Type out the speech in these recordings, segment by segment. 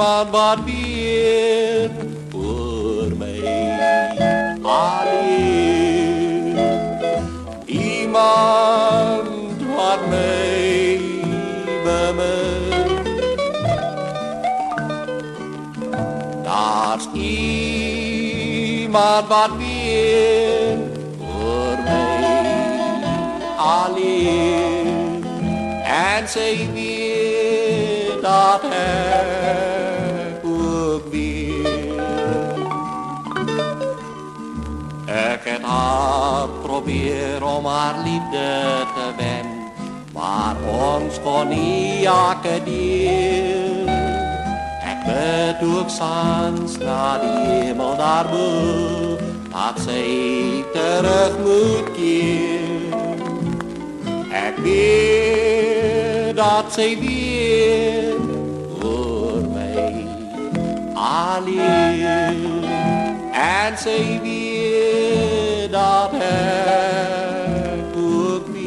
iemand wat weer voor mij alleen. Iemand wat mij bemint. Daar's iemand wat weer voor mij alleen. En zij weet dat hij ook weer. Ik heb haar probeer om haar liefde te winnen, maar ons kon niet elke deel. Ik bid ook sans naar die hemel daarboven, dat zij terug moet keren. Ik weet dat zij weer voor mij alleen. En zij weet dat hij ook weer.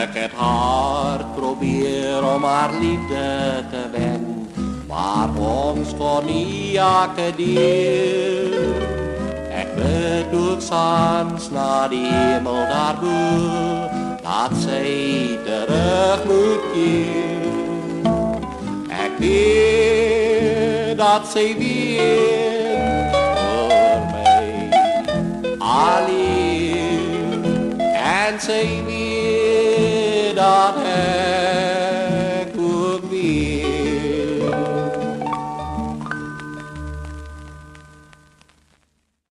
Ik heb hard probeer om haar liefde te winnen, maar ons kon niet elke deel. Ik bid ook sans naar die hemel daarboven, dat zij terug moet keren. Ik weet dat zij weer voor mij alleen. En zij weet dat hij